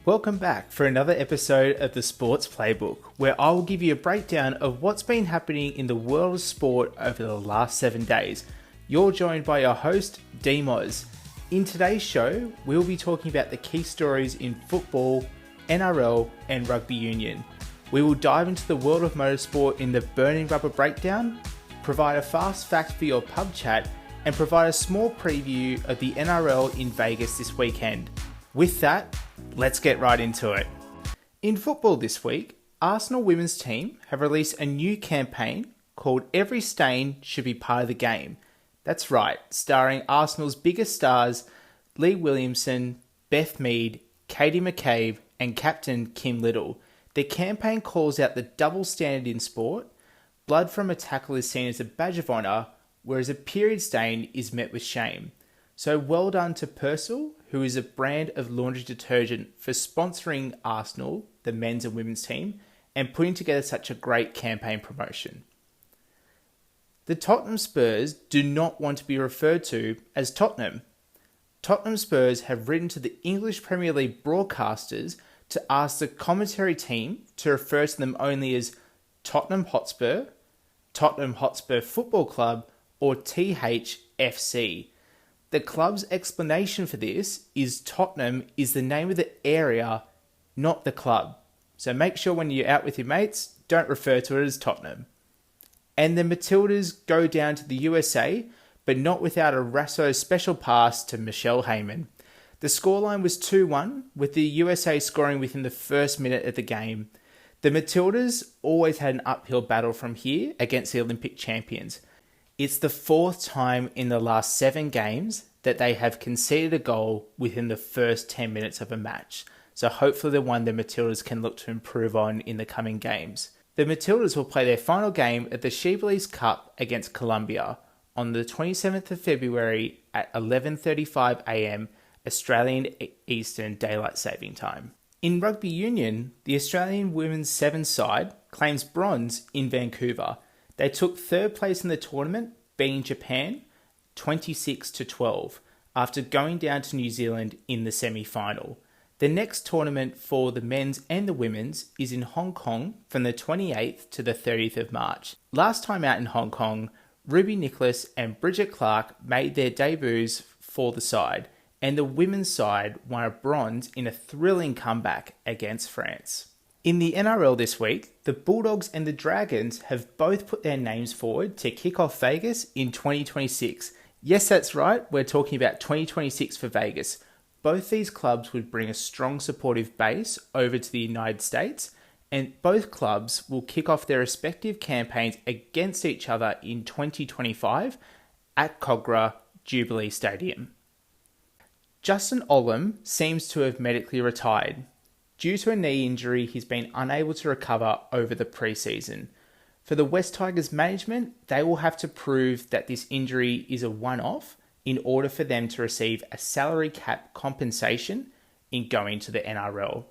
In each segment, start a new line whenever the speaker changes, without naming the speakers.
Welcome back for another episode of the Sports Playbook, where I will give you a breakdown of what's been happening in the world of sport over the last 7 days. You're joined by your host, Demos. In today's show, we'll be talking about the key stories in football, NRL and Rugby Union. We will dive into the world of motorsport in the Burning Rubber Breakdown, provide a fast fact for your pub chat, and provide a small preview of the NRL in Vegas this weekend. With that, let's get right into it. In football this week, Arsenal women's team have released a new campaign called Every Stain Should Be Part of the Game. That's right, starring Arsenal's biggest stars Lee Williamson, Beth Mead, Katie McCabe and captain Kim Little. The campaign calls out the double standard in sport. Blood from a tackle is seen as a badge of honour, whereas a period stain is met with shame. So well done to Persil, who is a brand of laundry detergent, for sponsoring Arsenal, the men's and women's team, and putting together such a great campaign promotion. The Tottenham Spurs do not want to be referred to as Tottenham. Tottenham Spurs have written to the English Premier League broadcasters to ask the commentary team to refer to them only as Tottenham Hotspur Football Club, or THFC. The club's explanation for this is Tottenham is the name of the area, not the club. So make sure when you're out with your mates, don't refer to it as Tottenham. And the Matildas go down to the USA, but not without a Rasso special pass to Michelle Heyman. The scoreline was 2-1, with the USA scoring within the first minute of the game. The Matildas always had an uphill battle from here against the Olympic champions. It's the fourth time in the last 7 games that they have conceded a goal within the first 10 minutes of a match. So hopefully the one the Matildas can look to improve on in the coming games. The Matildas will play their final game at the Shebeleys Cup against Colombia on the 27th of February at 11:35am Australian Eastern Daylight Saving Time. In Rugby Union, the Australian Women's Sevens side claims bronze in Vancouver. They took third place in the tournament, beating Japan 26-12, after going down to New Zealand in the semi-final. The next tournament for the men's and the women's is in Hong Kong from the 28th to the 30th of March. Last time out in Hong Kong, Ruby Nicholas and Bridget Clark made their debuts for the side, and the women's side won a bronze in a thrilling comeback against France. In the NRL this week, the Bulldogs and the Dragons have both put their names forward to kick off Vegas in 2026. Yes, that's right, we're talking about 2026 for Vegas. Both these clubs would bring a strong supportive base over to the United States, and both clubs will kick off their respective campaigns against each other in 2025 at Kogarah Jubilee Stadium. Justin Olam seems to have medically retired. Due to a knee injury, he's been unable to recover over the pre-season. For the West Tigers management, they will have to prove that this injury is a one-off in order for them to receive a salary cap compensation in going to the NRL.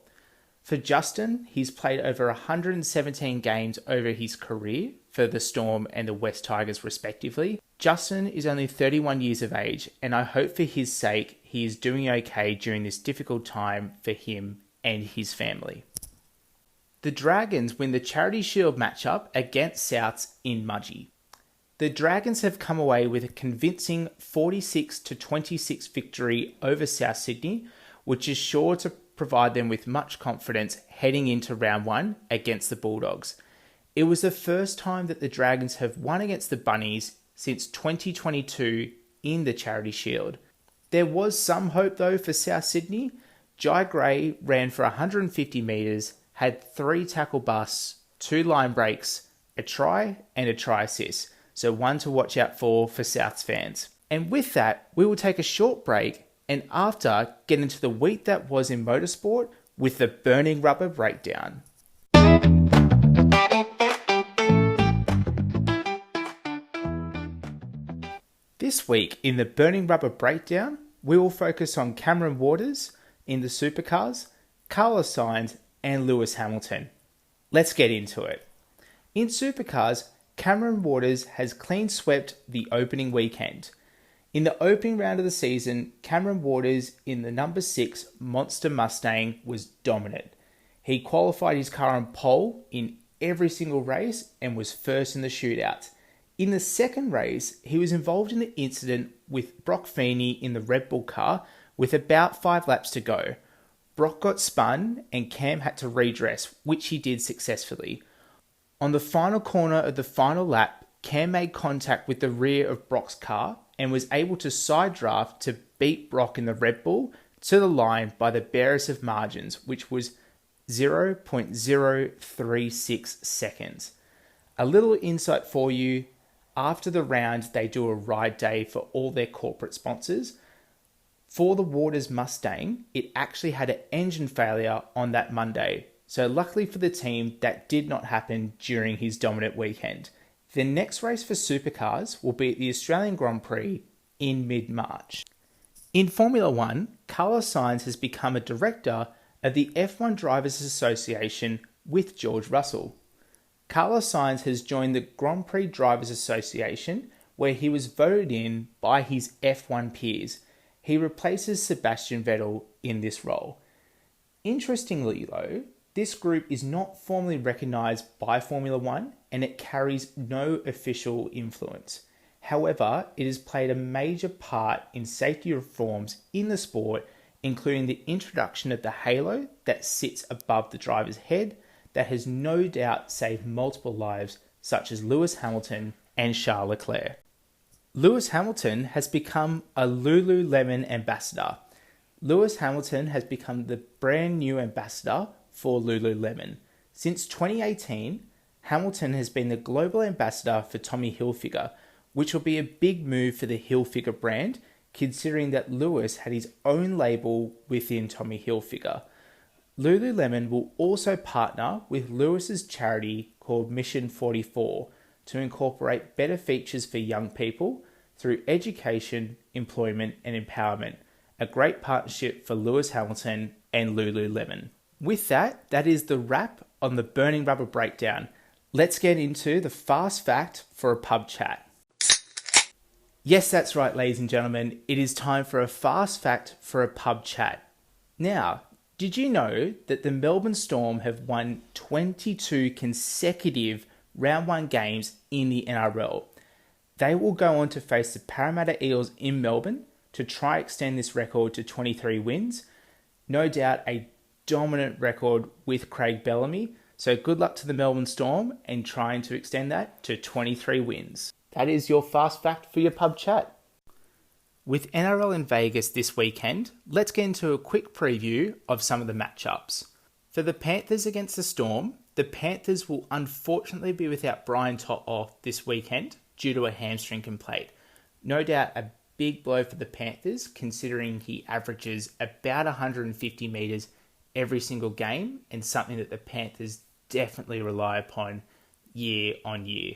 For Justin, he's played over 117 games over his career for the Storm and the West Tigers respectively. Justin is only 31 years of age, and I hope for his sake he is doing okay during this difficult time for him and his family. The Dragons win the Charity Shield matchup against Souths in Mudgee. The Dragons have come away with a convincing 46-26 victory over South Sydney, which is sure to provide them with much confidence heading into round 1 against the Bulldogs. It was the first time that the Dragons have won against the Bunnies since 2022 in the Charity Shield. There was some hope though for South Sydney. Jai Gray ran for 150 metres, had 3 tackle busts, 2 line breaks, a try and a try assist. So one to watch out for Souths fans. And with that, we will take a short break and after get into the week that was in motorsport with the Burning Rubber Breakdown. This week in the Burning Rubber Breakdown, we will focus on Cameron Waters in the Supercars, Carlos Sainz and Lewis Hamilton. Let's get into it. In Supercars, Cameron Waters has clean swept the opening weekend. In the opening round of the season, Cameron Waters in the number 6 Monster Mustang was dominant. He qualified his car on pole in every single race and was first in the shootout. In the second race, he was involved in an incident with Brock Feeney in the Red Bull car with about 5 laps to go. Brock got spun and Cam had to redress, which he did successfully. On the final corner of the final lap, Cam made contact with the rear of Brock's car and was able to side draft to beat Brock in the Red Bull to the line by the barest of margins, which was 0.036 seconds. A little insight for you, after the round they do a ride day for all their corporate sponsors. For the Waters Mustang, it actually had an engine failure on that Monday, so luckily for the team that did not happen during his dominant weekend. The next race for Supercars will be at the Australian Grand Prix in mid-March. In Formula 1, Carlos Sainz has become a director of the F1 Drivers Association with George Russell. Carlos Sainz has joined the Grand Prix Drivers Association, where he was voted in by his F1 peers. He replaces Sebastian Vettel in this role. Interestingly though, this group is not formally recognised by Formula 1 and it carries no official influence. However, it has played a major part in safety reforms in the sport, including the introduction of the halo that sits above the driver's head that has no doubt saved multiple lives, such as Lewis Hamilton and Charles Leclerc. Lewis Hamilton has become a Lululemon ambassador. Lewis Hamilton has become the brand new ambassador for Lululemon. Since 2018, Hamilton has been the global ambassador for Tommy Hilfiger, which will be a big move for the Hilfiger brand, considering that Lewis had his own label within Tommy Hilfiger. Lululemon will also partner with Lewis's charity called Mission 44 to incorporate better features for young people through education, employment and empowerment. A great partnership for Lewis Hamilton and Lululemon. With that, that is the wrap on the Burning Rubber Breakdown. Let's get into the fast fact for a pub chat. Yes, that's right, ladies and gentlemen. It is time for a fast fact for a pub chat. Now, did you know that the Melbourne Storm have won 22 consecutive Round 1 games in the NRL? They will go on to face the Parramatta Eels in Melbourne to try extend this record to 23 wins. No doubt a dominant record with Craig Bellamy. So good luck to the Melbourne Storm and trying to extend that to 23 wins. That is your fast fact for your pub chat. With NRL in Vegas this weekend, let's get into a quick preview of some of the matchups. For the Panthers against the Storm, the Panthers will unfortunately be without Brian To'o this weekend due to a hamstring complaint. No doubt a big blow for the Panthers, considering he averages about 150 metres every single game and something that the Panthers definitely rely upon year on year.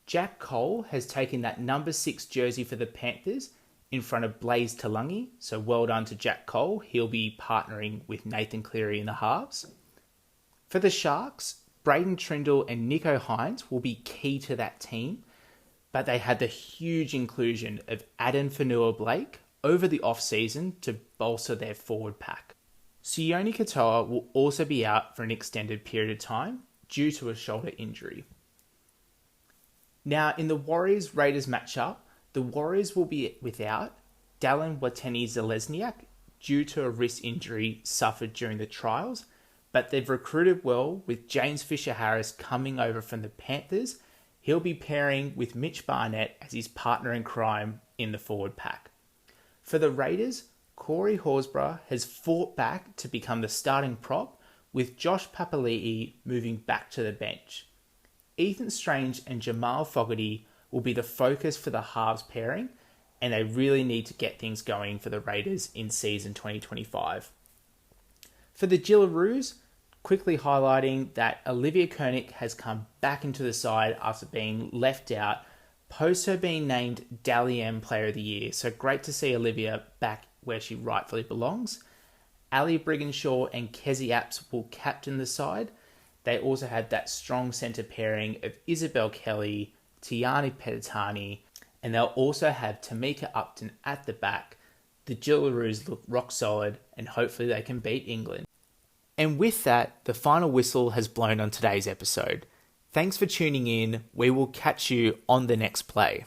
Jack Cole has taken that number 6 jersey for the Panthers in front of Blaze Talungi, so well done to Jack Cole. He'll be partnering with Nathan Cleary in the halves. For the Sharks, Braden Trindle and Nico Hines will be key to that team, but they had the huge inclusion of Adam Fanua-Blake over the off-season to bolster their forward pack. Sione Katoa will also be out for an extended period of time due to a shoulder injury. Now, in the Warriors-Raiders matchup, the Warriors will be without Dallin Watene-Zelezniak due to a wrist injury suffered during the trials, but they've recruited well with James Fisher-Harris coming over from the Panthers. He'll be pairing with Mitch Barnett as his partner in crime in the forward pack. For the Raiders, Corey Horsburgh has fought back to become the starting prop, with Josh Papali'i moving back to the bench. Ethan Strange and Jamal Fogarty will be the focus for the halves pairing, and they really need to get things going for the Raiders in season 2025. For the Gillaroos, quickly highlighting that Olivia Koenig has come back into the side after being left out, post her being named Dally M Player of the Year. So great to see Olivia back where she rightfully belongs. Ali Brigginshaw and Kezi Apps will captain the side. They also had that strong centre pairing of Isabel Kelly, Tiani Petitani, and they'll also have Tamika Upton at the back. The Jillaroos look rock solid, and hopefully they can beat England. And with that, the final whistle has blown on today's episode. Thanks for tuning in. We will catch you on the next play.